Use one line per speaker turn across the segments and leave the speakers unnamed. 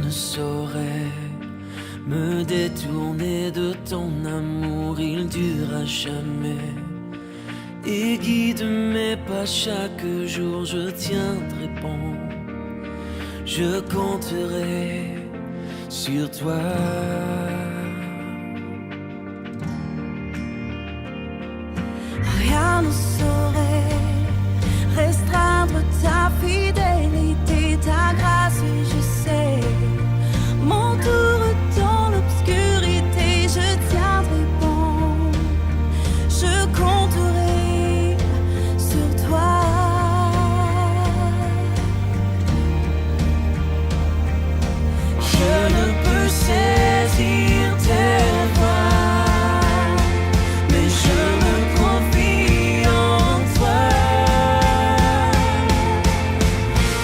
ne saurait me détourner de ton amour, il durera jamais. Et guide mes pas chaque jour, je tiendrai bon, je compterai sur toi.
Rien ne saurait restreindre ta fidélité, ta grâce, je sais. Mon tour dans l'obscurité, je tiendrai bon, je compterai sur toi. Je ne peux saisir tes voies, mais je me confie en toi.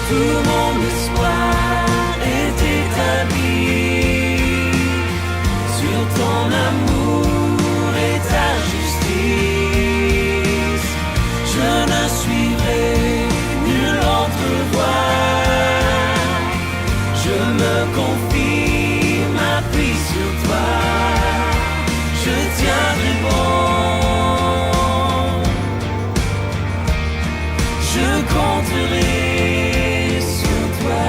Tout mon espoir est établi sur ton amour et ta justice. Je ne suivrai nulle autre voie. Je me confie, m'appuie sur toi. Je tiendrai bon, je compterai sur toi.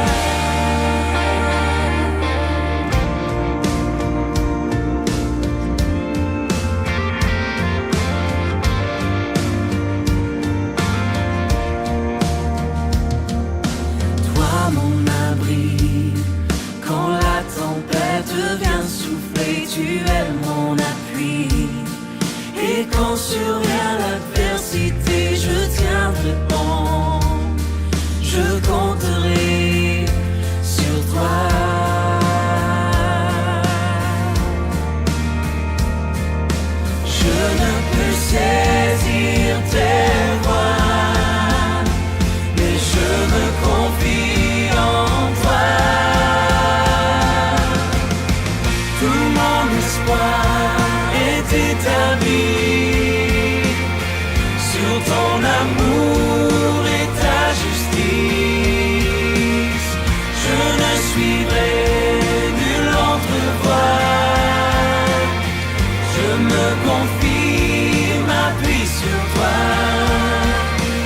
Toi mon abri, quand la tempête vient souffler, tu es mon appui. Et quand survient l'adversité, je tiendrai bon, je compterai sur toi. Je ne peux saisir tes voies, mais je me confie en toi. Tout mon espoir est établi sur ton amour et ta justice. Je ne suivrai nulle autre voie. Je me confie, m'appuie sur toi.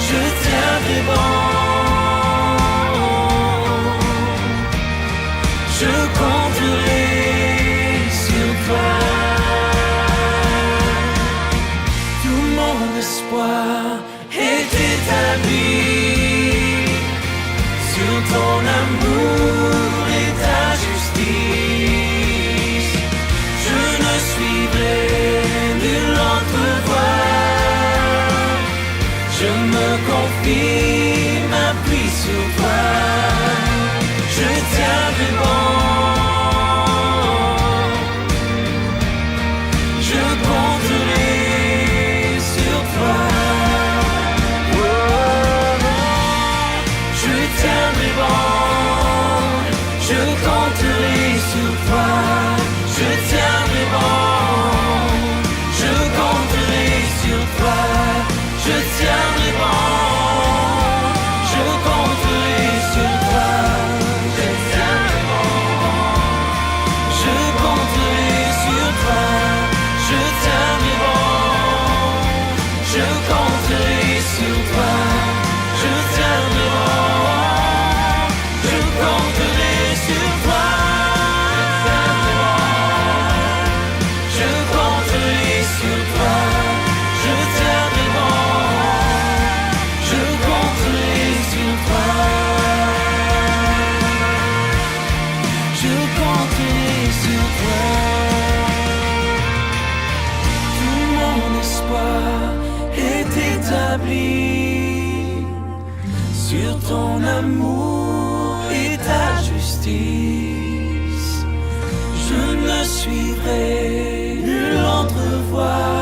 Je tiendrai bon, je compterai sur toi. Tout mon espoir est établi sur ton amour et ta justice. Je ne suivrai nulle autre voie. Je me confie, m'appuie sur toi. Je tiendrai bon, je compterai sur toi. Je tiendrai bon, je compterai sur toi. Je tiendrai bon, je compterai sur toi. Je tiendrai bon, je compterai sur toi. Je tiendrai bon, je compterai sur toi. Je tiendrai bon, je compterai sur toi. Je tiendrai bon, je compterai sur toi. Je compterai sur toi. Je tiendrai bon, je compterai sur toi. Je compterai sur toi. Tout mon espoir est établi sur ton amour et ta justice. Je ne suivrai nulle autre voie.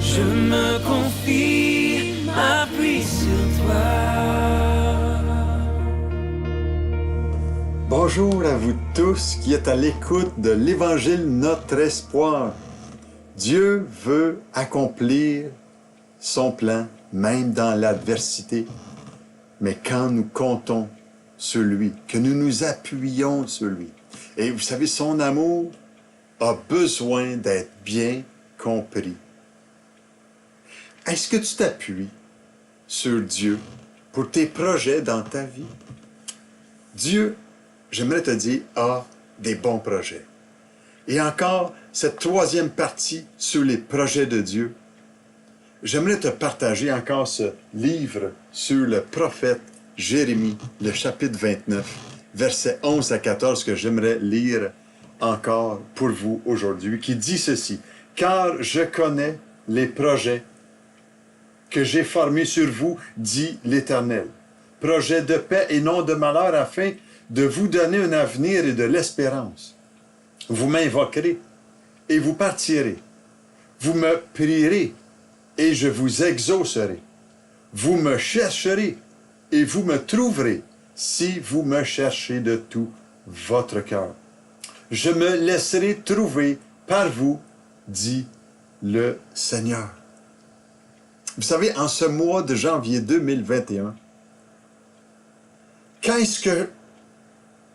Je me confie, m'appuie sur toi.
Bonjour à vous tous qui êtes à l'écoute de l'Évangile Notre Espoir. Dieu veut accomplir son plan, même dans l'adversité. Mais quand nous comptons sur lui, que nous nous appuyions sur lui. Et vous savez, son amour a besoin d'être bien compris. Est-ce que tu t'appuies sur Dieu pour tes projets dans ta vie? Dieu, j'aimerais te dire, a des bons projets. Et encore, cette troisième partie sur les projets de Dieu, j'aimerais te partager encore ce livre sur le prophète Jérémie, le chapitre 29, versets 11 à 14, que j'aimerais lire encore pour vous aujourd'hui, qui dit ceci: « Car je connais les projets que j'ai formés sur vous, dit l'Éternel, projets de paix et non de malheur, afin de vous donner un avenir et de l'espérance. Vous m'invoquerez et vous partirez. Vous me prierez et je vous exaucerai. Vous me chercherez et vous me trouverez si vous me cherchez de tout votre cœur. Je me laisserai trouver par vous, dit le Seigneur. » Vous savez, en ce mois de janvier 2021, qu'est-ce que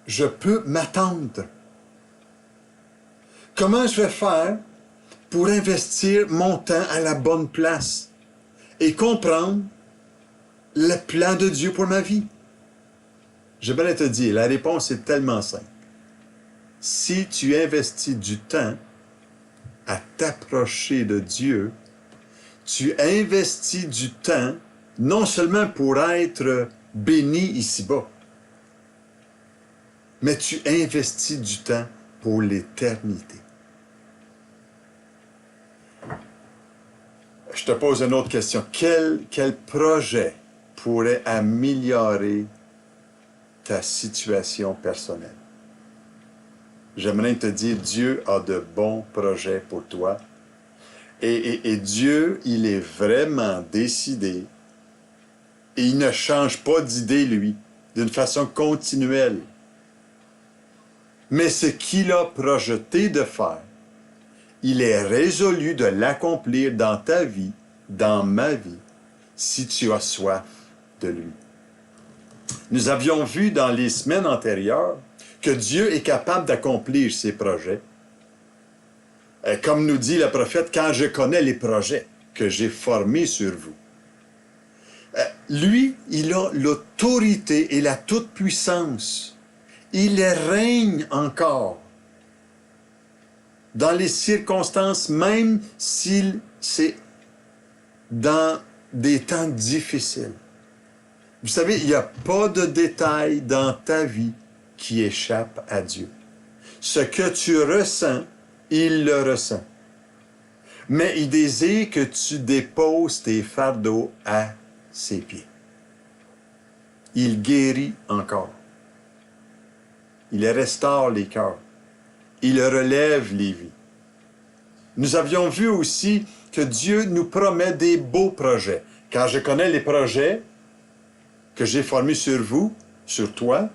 je peux m'attendre? Comment je vais faire pour investir mon temps à la bonne place et comprendre le plan de Dieu pour ma vie? J'aimerais te dire, la réponse est tellement simple. Si tu investis du temps à t'approcher de Dieu, tu investis du temps non seulement pour être béni ici-bas, mais tu investis du temps pour l'éternité. Je te pose une autre question. Quel projet pourrait améliorer ta situation personnelle? J'aimerais te dire, Dieu a de bons projets pour toi. Et Dieu, il est vraiment décidé. Et il ne change pas d'idée, lui, d'une façon continuelle. Mais ce qu'il a projeté de faire, il est résolu de l'accomplir dans ta vie, dans ma vie, si tu as soif de lui. Nous avions vu dans les semaines antérieures que Dieu est capable d'accomplir ses projets. Comme nous dit le prophète, « Quand je connais les projets que j'ai formés sur vous. » Lui, il a l'autorité et la toute-puissance. Il règne encore dans les circonstances, même si c'est dans des temps difficiles. Vous savez, il n'y a pas de détail dans ta vie qui échappe à Dieu. Ce que tu ressens, il le ressent. Mais il désire que tu déposes tes fardeaux à ses pieds. Il guérit encore. Il restaure les cœurs. Il relève les vies. Nous avions vu aussi que Dieu nous promet des beaux projets. Car je connais les projets que j'ai formés sur vous, sur toi,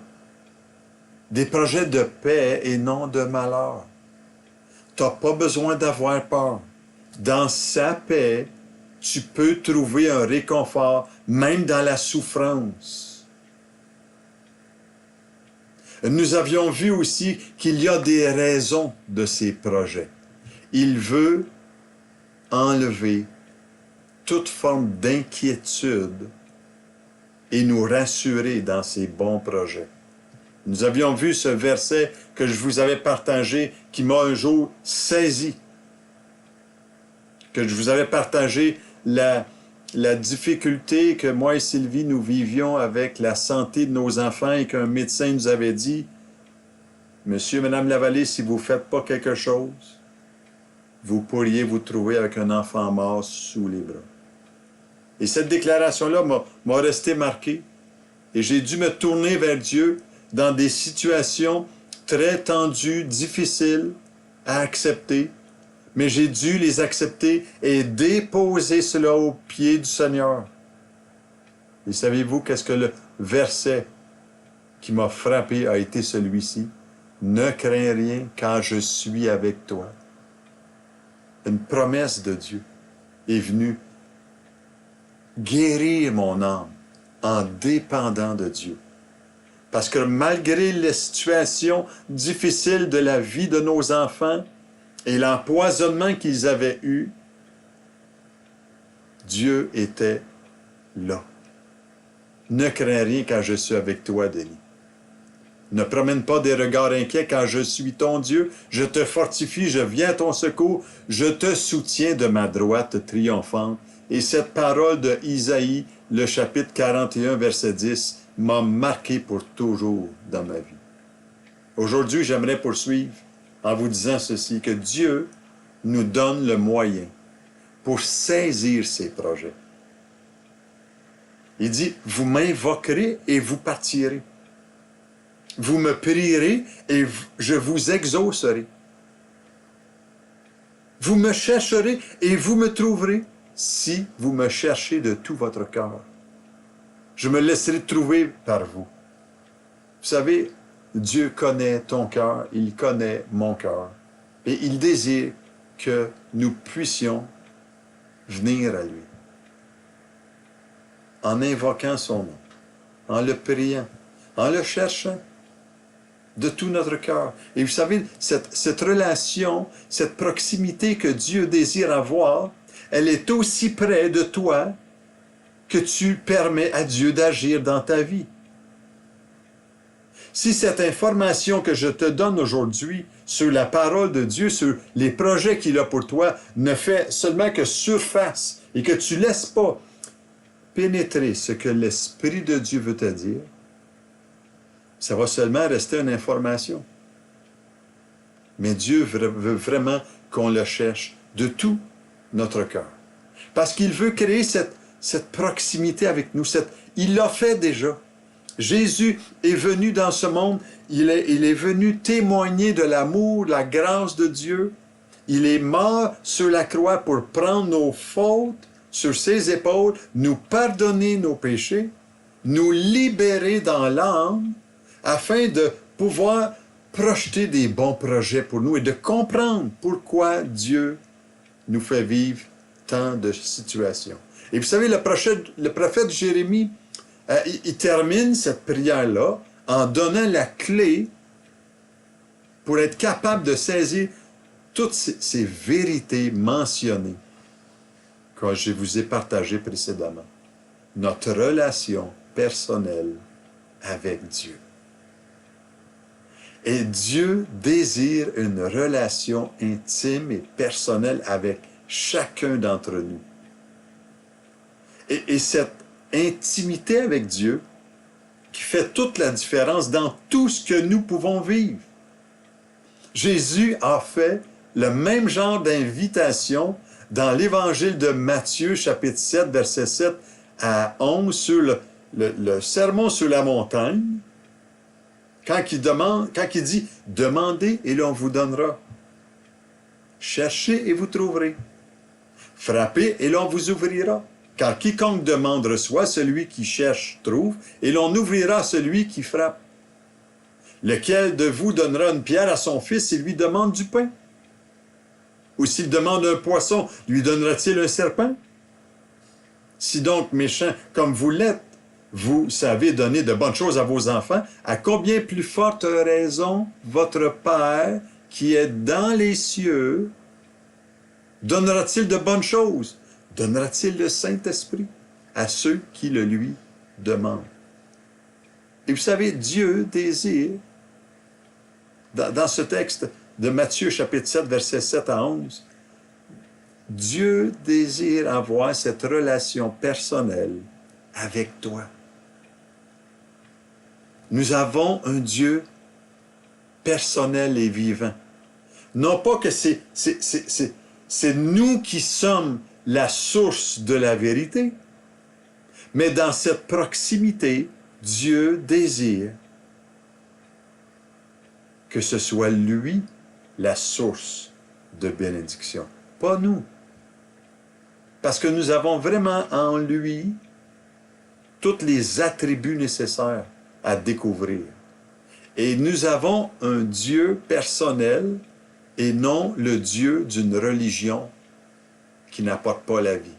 des projets de paix et non de malheur. Tu n'as pas besoin d'avoir peur. Dans sa paix, tu peux trouver un réconfort, même dans la souffrance. Nous avions vu aussi qu'il y a des raisons de ces projets. Il veut enlever toute forme d'inquiétude et nous rassurer dans ses bons projets. Nous avions vu ce verset que je vous avais partagé, qui m'a un jour saisi. Que je vous avais partagé la difficulté que moi et Sylvie, nous vivions avec la santé de nos enfants et qu'un médecin nous avait dit, « Monsieur, Madame Lavallée, si vous ne faites pas quelque chose, vous pourriez vous trouver avec un enfant mort sous les bras. » Et cette déclaration-là m'a resté marqué. Et j'ai dû me tourner vers Dieu dans des situations très tendues, difficiles à accepter. Mais j'ai dû les accepter et déposer cela aux pieds du Seigneur. Et savez-vous qu'est-ce que le verset qui m'a frappé a été celui-ci? « Ne crains rien quand je suis avec toi. » Une promesse de Dieu est venue guérir mon âme en dépendant de Dieu. Parce que malgré les situations difficiles de la vie de nos enfants et l'empoisonnement qu'ils avaient eu, Dieu était là. Ne crains rien quand je suis avec toi, Denis. Ne promène pas des regards inquiets quand je suis ton Dieu. Je te fortifie, je viens à ton secours. Je te soutiens de ma droite triomphante. Et cette parole de Isaïe, le chapitre 41, verset 10, m'a marqué pour toujours dans ma vie. Aujourd'hui, j'aimerais poursuivre en vous disant ceci, que Dieu nous donne le moyen pour saisir ses projets. Il dit, vous m'invoquerez et vous partirez. Vous me prierez et je vous exaucerai. Vous me chercherez et vous me trouverez si vous me cherchez de tout votre cœur. Je me laisserai trouver par vous. Vous savez, Dieu connaît ton cœur, il connaît mon cœur. Et il désire que nous puissions venir à lui. En invoquant son nom, en le priant, en le cherchant de tout notre cœur. Et vous savez, cette relation, cette proximité que Dieu désire avoir, elle est aussi près de toi que tu permets à Dieu d'agir dans ta vie. Si cette information que je te donne aujourd'hui sur la parole de Dieu, sur les projets qu'il a pour toi, ne fait seulement que surface et que tu ne laisses pas pénétrer ce que l'Esprit de Dieu veut te dire, ça va seulement rester une information. Mais Dieu veut vraiment qu'on le cherche de tout notre cœur. Parce qu'il veut créer cette proximité avec nous. Il l'a fait déjà. Jésus est venu dans ce monde. Il est venu témoigner de l'amour, de la grâce de Dieu. Il est mort sur la croix pour prendre nos fautes sur ses épaules, nous pardonner nos péchés, nous libérer dans l'âme, afin de pouvoir projeter des bons projets pour nous et de comprendre pourquoi Dieu nous fait vivre tant de situations. Et vous savez, le prophète Jérémie, il termine cette prière-là en donnant la clé pour être capable de saisir toutes ces vérités mentionnées que je vous ai partagées précédemment. Notre relation personnelle avec Dieu. Et Dieu désire une relation intime et personnelle avec chacun d'entre nous. Et cette intimité avec Dieu qui fait toute la différence dans tout ce que nous pouvons vivre. Jésus a fait le même genre d'invitation dans l'Évangile de Matthieu, chapitre 7, verset 7 à 11, sur le sermon sur la montagne, quand il dit « Demandez et l'on vous donnera. Cherchez et vous trouverez. Frappez et l'on vous ouvrira. Car quiconque demande reçoit, celui qui cherche trouve, et l'on ouvrira à celui qui frappe. Lequel de vous donnera une pierre à son fils s'il lui demande du pain? Ou s'il demande un poisson, lui donnera-t-il un serpent? Si donc, méchants comme vous l'êtes, vous savez donner de bonnes choses à vos enfants, à combien plus forte raison votre Père, qui est dans les cieux, donnera-t-il de bonnes choses? Donnera-t-il le Saint-Esprit à ceux qui le lui demandent? Et vous savez, Dieu désire, dans ce texte de Matthieu, chapitre 7, versets 7 à 11, Dieu désire avoir cette relation personnelle avec toi. Nous avons un Dieu personnel et vivant. Non pas que c'est nous qui sommes la source de la vérité, mais dans cette proximité, Dieu désire que ce soit lui la source de bénédiction, pas nous. Parce que nous avons vraiment en lui tous les attributs nécessaires à découvrir. Et nous avons un Dieu personnel et non le Dieu d'une religion qui n'apporte pas la vie.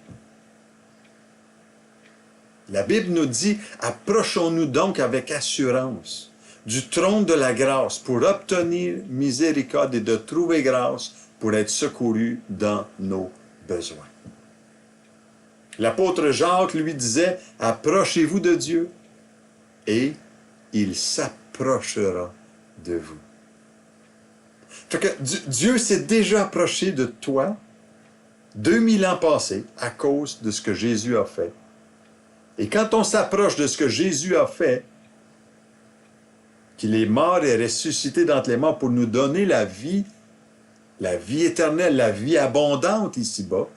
La Bible nous dit, approchons-nous donc avec assurance du trône de la grâce pour obtenir miséricorde et de trouver grâce pour être secourus dans nos besoins. L'apôtre Jacques lui disait, approchez-vous de Dieu et il s'approchera de vous. Fait que Dieu s'est déjà approché de toi 2000 ans passés à cause de ce que Jésus a fait. Et quand on s'approche de ce que Jésus a fait, qu'il est mort et ressuscité d'entre les morts pour nous donner la vie éternelle, la vie abondante ici-bas,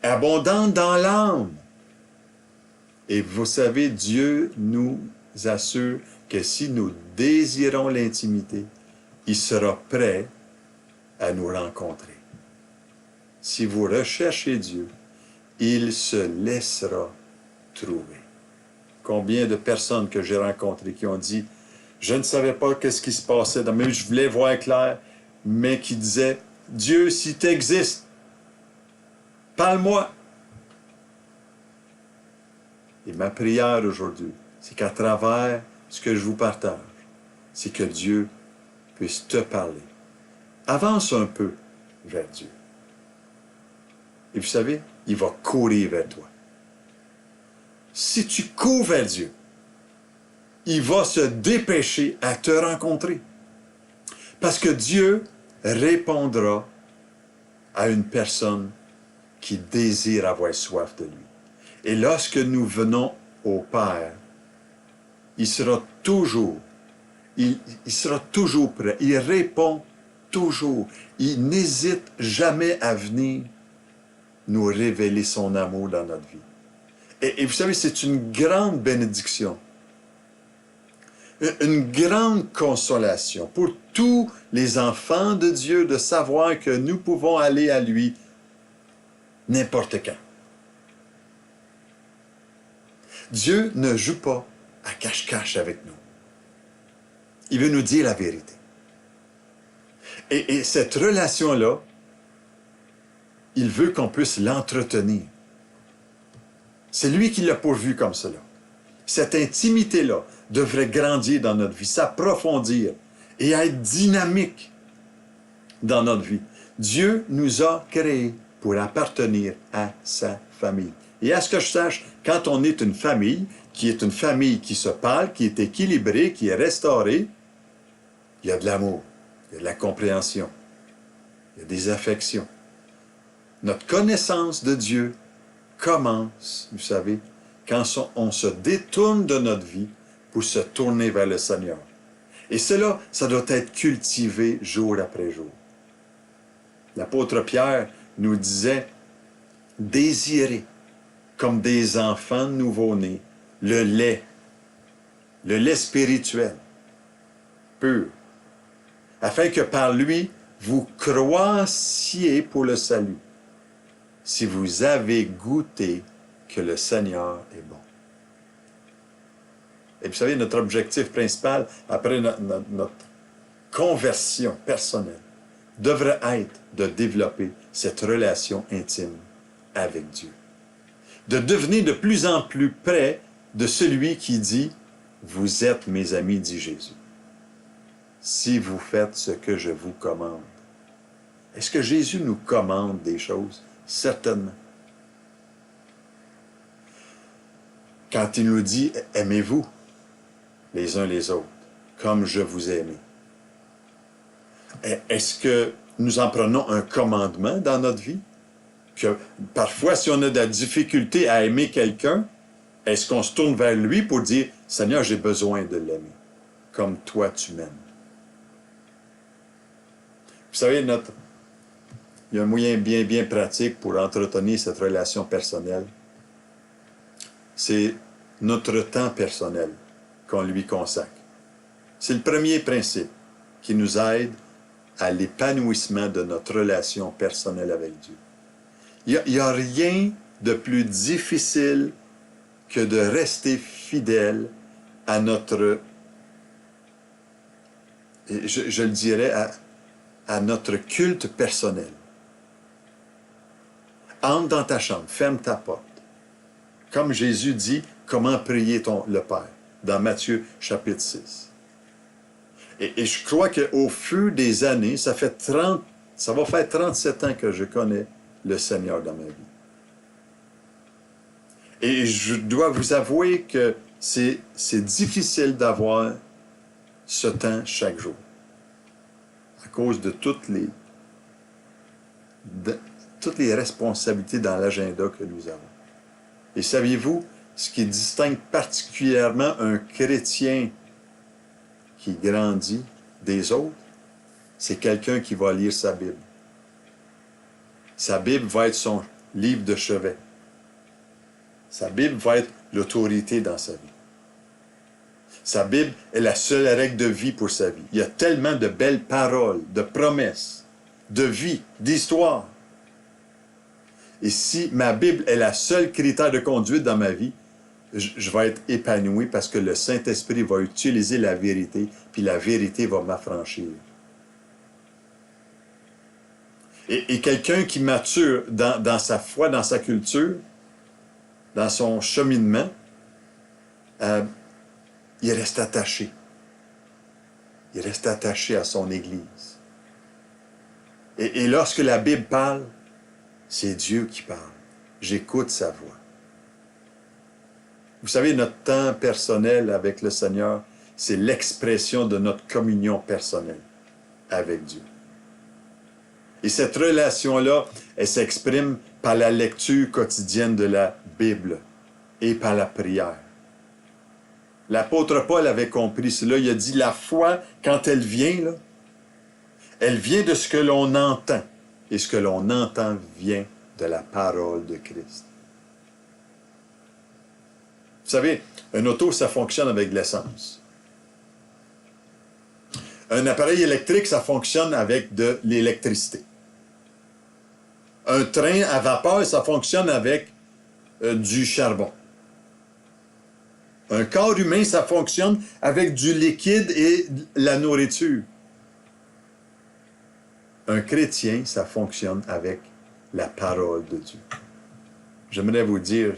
abondante dans l'âme. Et vous savez, Dieu nous assure que si nous désirons l'intimité, il sera prêt à nous rencontrer. Si vous recherchez Dieu, il se laissera trouver. Combien de personnes que j'ai rencontrées qui ont dit « Je ne savais pas qu'est-ce qui se passait dans ma vie, je voulais voir clair », mais qui disaient « Dieu, si tu existes, parle-moi ». Et ma prière aujourd'hui, c'est qu'à travers ce que je vous partage, c'est que Dieu puisse te parler. Avance un peu vers Dieu. Et vous savez, il va courir vers toi. Si tu cours vers Dieu, il va se dépêcher à te rencontrer. Parce que Dieu répondra à une personne qui désire avoir soif de lui. Et lorsque nous venons au Père, il sera toujours prêt. Il répond toujours. Il n'hésite jamais à venir nous révéler son amour dans notre vie. Et vous savez, c'est une grande bénédiction, une grande consolation pour tous les enfants de Dieu de savoir que nous pouvons aller à lui n'importe quand. Dieu ne joue pas à cache-cache avec nous. Il veut nous dire la vérité. Et cette relation-là, il veut qu'on puisse l'entretenir. C'est lui qui l'a pourvu comme cela. Cette intimité-là devrait grandir dans notre vie, s'approfondir et être dynamique dans notre vie. Dieu nous a créés pour appartenir à sa famille. Et à ce que je sache, quand on est une famille qui se parle, qui est équilibrée, qui est restaurée, il y a de l'amour, il y a de la compréhension, il y a des affections. Notre connaissance de Dieu commence, vous savez, quand on se détourne de notre vie pour se tourner vers le Seigneur. Et cela, ça doit être cultivé jour après jour. L'apôtre Pierre nous disait, désirez, comme des enfants nouveau-nés, le lait spirituel, pur, afin que par lui, vous croissiez pour le salut, si vous avez goûté que le Seigneur est bon. Et vous savez, notre objectif principal, après notre conversion personnelle, devrait être de développer cette relation intime avec Dieu. De devenir de plus en plus près de celui qui dit « Vous êtes mes amis, dit Jésus, si vous faites ce que je vous commande. » Est-ce que Jésus nous commande des choses? Certainement. Quand il nous dit « Aimez-vous les uns les autres, comme je vous ai aimé. » Est-ce que nous en prenons un commandement dans notre vie? Que parfois, si on a de la difficulté à aimer quelqu'un, est-ce qu'on se tourne vers lui pour dire « Seigneur, j'ai besoin de l'aimer, comme toi tu m'aimes. » Vous savez, il y a un moyen bien pratique pour entretenir cette relation personnelle. C'est notre temps personnel qu'on lui consacre. C'est le premier principe qui nous aide à l'épanouissement de notre relation personnelle avec Dieu. Il n'y a rien de plus difficile que de rester fidèle à notre, je le dirais, à notre culte personnel. Entre dans ta chambre, ferme ta porte. Comme Jésus dit, comment prier le Père, dans Matthieu chapitre 6. Et je crois qu'au fur des années, ça va faire 37 ans que je connais le Seigneur dans ma vie. Et je dois vous avouer que c'est difficile d'avoir ce temps chaque jour, à cause de toutes les responsabilités dans l'agenda que nous avons. Et saviez-vous, ce qui distingue particulièrement un chrétien qui grandit des autres, c'est quelqu'un qui va lire sa Bible. Sa Bible va être son livre de chevet. Sa Bible va être l'autorité dans sa vie. Sa Bible est la seule règle de vie pour sa vie. Il y a tellement de belles paroles, de promesses, de vie, d'histoire. Et si ma Bible est la seule critère de conduite dans ma vie, je vais être épanoui parce que le Saint-Esprit va utiliser la vérité, puis la vérité va m'affranchir. Et quelqu'un qui mature dans sa foi, dans sa culture, dans son cheminement, il reste attaché. Il reste attaché à son Église. Et lorsque la Bible parle, c'est Dieu qui parle. J'écoute sa voix. Vous savez, notre temps personnel avec le Seigneur, c'est l'expression de notre communion personnelle avec Dieu. Et cette relation-là, elle s'exprime par la lecture quotidienne de la Bible et par la prière. L'apôtre Paul avait compris cela. Il a dit, la foi, quand elle vient, là, elle vient de ce que l'on entend. Et ce que l'on entend vient de la parole de Christ. Vous savez, un auto, ça fonctionne avec de l'essence. Un appareil électrique, ça fonctionne avec de l'électricité. Un train à vapeur, ça fonctionne avec du charbon. Un corps humain, ça fonctionne avec du liquide et de la nourriture. Un chrétien, ça fonctionne avec la parole de Dieu. J'aimerais vous dire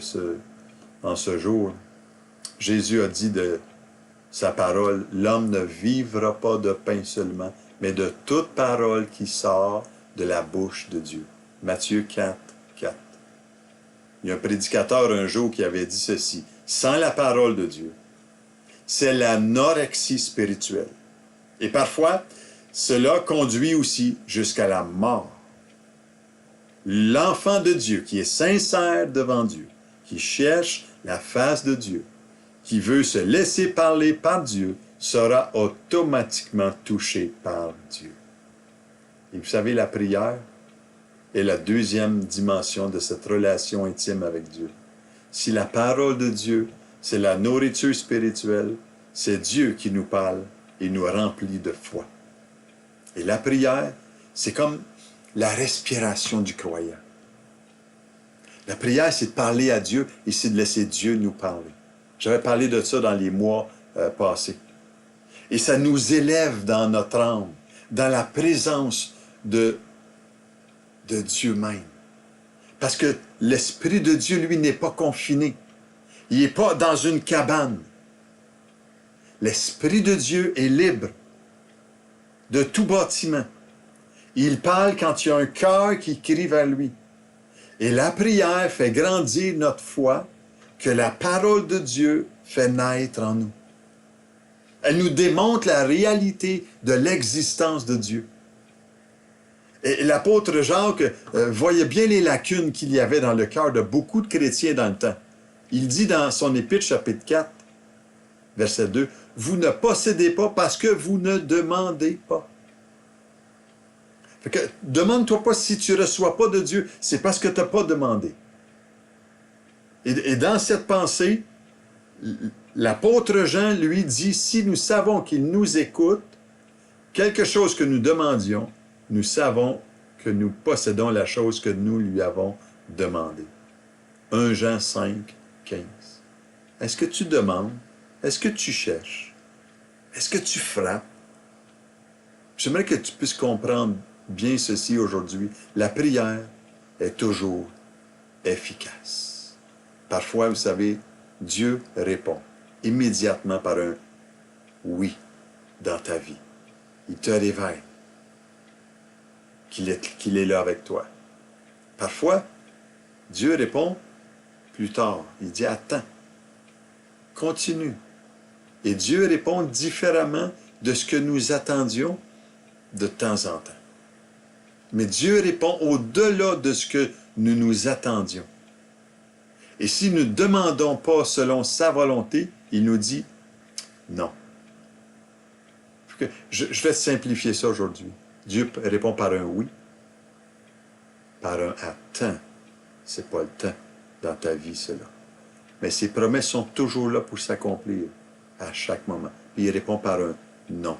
en ce jour, Jésus a dit de sa parole, l'homme ne vivra pas de pain seulement, mais de toute parole qui sort de la bouche de Dieu. Matthieu 4, 4. Il y a un prédicateur un jour qui avait dit ceci, sans la parole de Dieu, c'est l'anorexie spirituelle. Et parfois, cela conduit aussi jusqu'à la mort. L'enfant de Dieu qui est sincère devant Dieu, qui cherche la face de Dieu, qui veut se laisser parler par Dieu, sera automatiquement touché par Dieu. Et vous savez, la prière est la deuxième dimension de cette relation intime avec Dieu. Si la parole de Dieu, c'est la nourriture spirituelle, c'est Dieu qui nous parle et nous remplit de foi. Et la prière, c'est comme la respiration du croyant. La prière, c'est de parler à Dieu et c'est de laisser Dieu nous parler. J'avais parlé de ça dans les mois passés. Et ça nous élève dans notre âme, dans la présence de Dieu même. Parce que l'Esprit de Dieu, lui, n'est pas confiné. Il n'est pas dans une cabane. L'Esprit de Dieu est libre de tout bâtiment. Il parle quand il y a un cœur qui crie vers lui. Et la prière fait grandir notre foi que la parole de Dieu fait naître en nous. Elle nous démontre la réalité de l'existence de Dieu. Et l'apôtre Jacques voyait bien les lacunes qu'il y avait dans le cœur de beaucoup de chrétiens dans le temps. Il dit dans son épître, chapitre 4, verset 2, « Vous ne possédez pas parce que vous ne demandez pas. » Fait que, demande-toi pas si tu ne reçois pas de Dieu, c'est parce que tu n'as pas demandé. Et dans cette pensée, l'apôtre Jean lui dit, si nous savons qu'il nous écoute, quelque chose que nous demandions, nous savons que nous possédons la chose que nous lui avons demandée. 1 Jean 5, 15. Est-ce que tu demandes? Est-ce que tu cherches? Est-ce que tu frappes? J'aimerais que tu puisses comprendre bien ceci aujourd'hui. La prière est toujours efficace. Parfois, vous savez, Dieu répond immédiatement par un oui dans ta vie. Il te réveille qu'il est là avec toi. Parfois, Dieu répond plus tard. Il dit, attends, continue. Et Dieu répond différemment de ce que nous attendions de temps en temps. Mais Dieu répond au-delà de ce que nous nous attendions. Et si nous ne demandons pas selon sa volonté, il nous dit non. Je vais simplifier ça aujourd'hui. Dieu répond par un oui, par un attends. C'est pas le temps dans ta vie, cela. Mais ses promesses sont toujours là pour s'accomplir à chaque moment. Puis il répond par un non.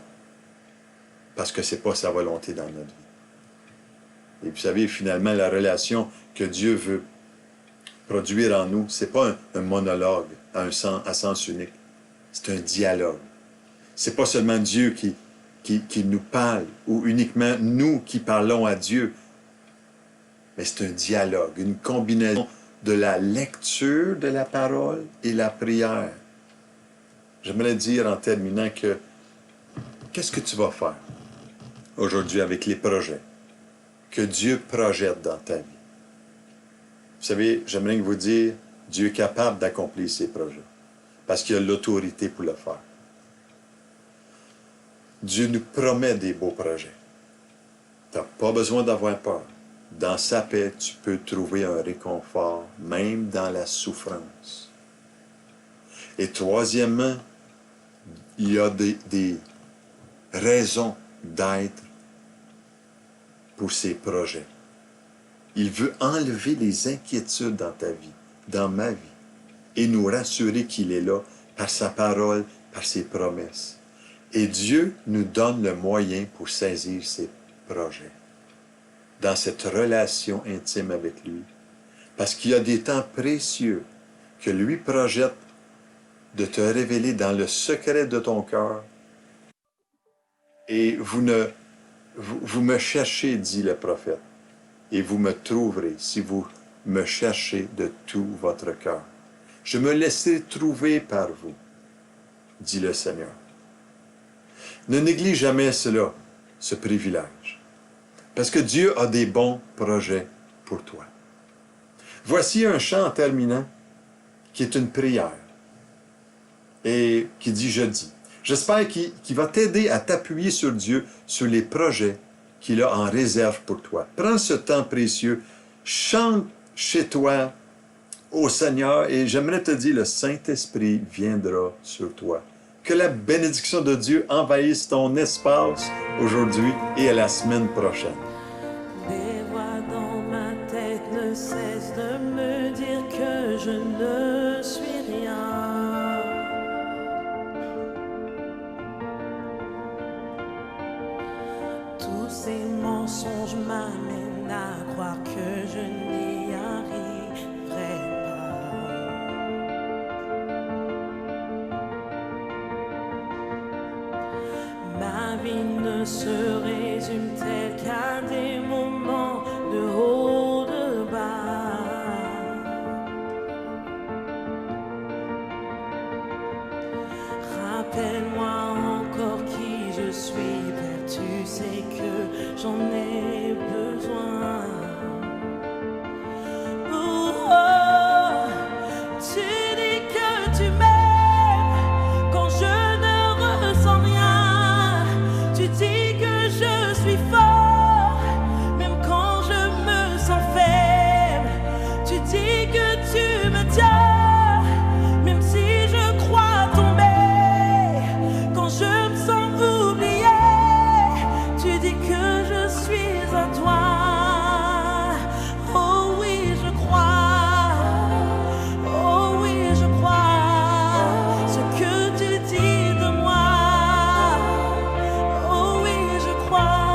Parce que ce n'est pas sa volonté dans notre vie. Et vous savez, finalement, la relation que Dieu veut produire en nous, ce n'est pas un monologue à sens unique. C'est un dialogue. Ce n'est pas seulement Dieu qui nous parle, ou uniquement nous qui parlons à Dieu, mais c'est un dialogue, une combinaison de la lecture de la parole et la prière. J'aimerais dire en terminant que qu'est-ce que tu vas faire aujourd'hui avec les projets que Dieu projette dans ta vie? Vous savez, j'aimerais vous dire, Dieu est capable d'accomplir ses projets parce qu'il a l'autorité pour le faire. Dieu nous promet des beaux projets. Tu n'as pas besoin d'avoir peur. Dans sa paix, tu peux trouver un réconfort, même dans la souffrance. Et troisièmement, il y a des raisons d'être pour ces projets. Il veut enlever les inquiétudes dans ta vie, dans ma vie, et nous rassurer qu'il est là par sa parole, par ses promesses. Et Dieu nous donne le moyen pour saisir ses projets dans cette relation intime avec lui. Parce qu'il y a des temps précieux que lui projette de te révéler dans le secret de ton cœur. Et vous me cherchez, dit le prophète, et vous me trouverez si vous me cherchez de tout votre cœur. Je me laisserai trouver par vous, dit le Seigneur. Ne néglige jamais cela, ce privilège, parce que Dieu a des bons projets pour toi. Voici un chant en terminant qui est une prière et qui dit « Je dis ». J'espère qu'il va t'aider à t'appuyer sur Dieu, sur les projets qu'il a en réserve pour toi. Prends ce temps précieux, chante chez toi au Seigneur et j'aimerais te dire, le Saint-Esprit viendra sur toi. Que la bénédiction de Dieu envahisse ton espace aujourd'hui et à la semaine prochaine.
Des voix dans ma tête ne cessent de me dire que je ne suis rien. Tous ces mensonges m'amènent à croire que je n'y arriverai pas. Ma vie ne se résume-t-elle qu'à des moments de haut, de bas? Rappelle-moi encore qui je suis, Père, tu sais que j'en ai besoin. Oh, tu dis que tu m'aimes quand je ne ressens rien. Tu dis que je suis fort, même quand je me sens faible. Tu dis que tu me tiens, même si je crois tomber. Quand je me sens oublié, tu dis que je suis à toi. Oh oui, je crois. Oh oui, je crois. Ce que tu dis de moi. Oh oui, je crois.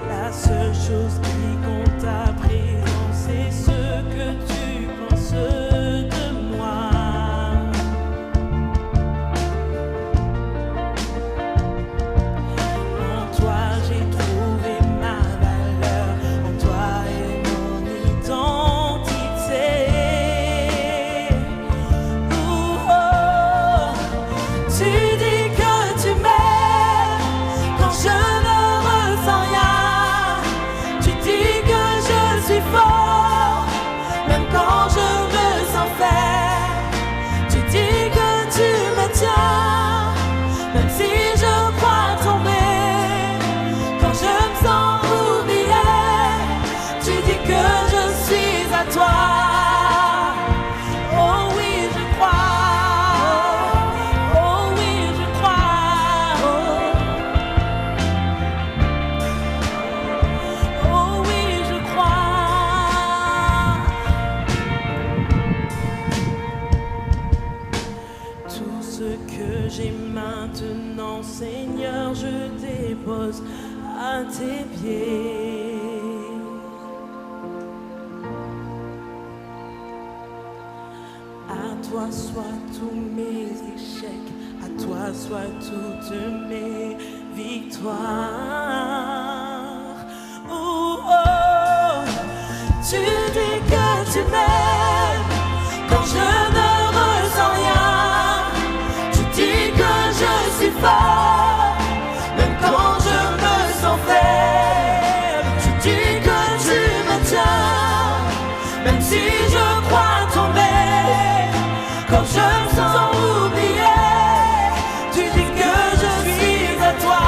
La seule chose qui compte à présent, c'est ce que tu penses de moi. En toi j'ai trouvé ma valeur, en toi est mon identité. tes pieds. À toi soient tous mes échecs, à toi soient toutes mes victoires. Oh, oh, tu dis que tu m'aimes quand je ne ressens rien. Tu dis que je suis fort, même quand je me sens faible. Tu dis que tu me tiens, même si je crois tomber. Quand je me sens oublié, tu dis que je suis à toi.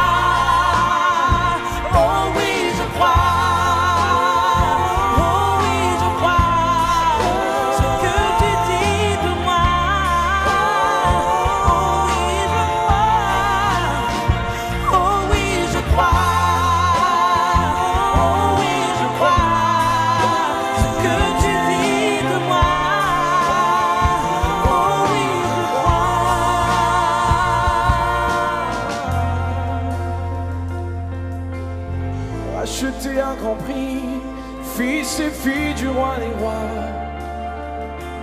Oh oui, je crois. Oh oui, je crois. Ce que tu dis de moi. Oh oui, je crois. Oh oui, je crois. Oh oui, je crois. Ce que tu dis de moi.
Acheté un grand prix, fils et filles du roi des rois.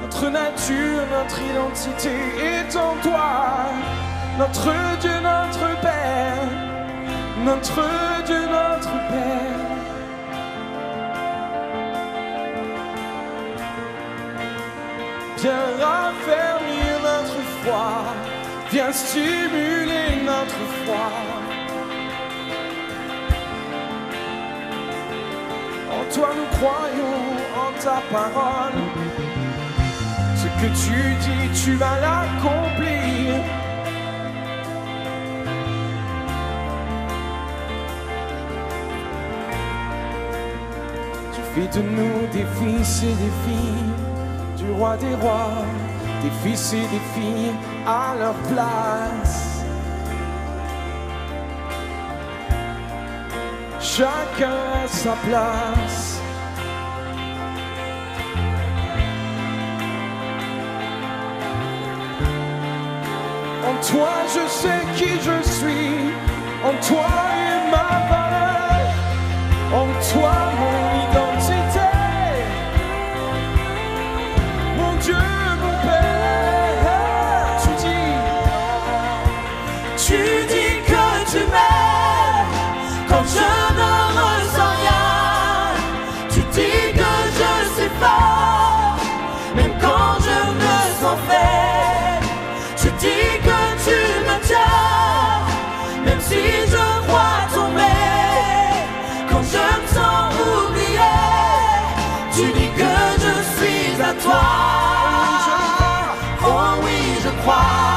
Notre nature, notre identité est en toi. Notre Dieu, notre Père. Notre Dieu, notre Père. Viens raffermir notre foi. Viens stimuler notre foi. En toi nous croyons, en ta parole. Ce que tu dis, tu vas l'accomplir. Tu fais de nous des fils et des filles du roi des rois, des fils et des filles à leur place. Chacun à sa place. En toi je sais qui je suis. En toi est ma valeur. En toi mon identité. Mon Dieu, mon Père.
Tu dis que tu m'aimes quand je ne ressens rien. Tu dis que je suis fort, même quand je me sens faible. Tu dis que tu me tiens, même si je crois tomber. Quand je me sens oublié, tu dis que je suis à toi. Oh oui, je crois.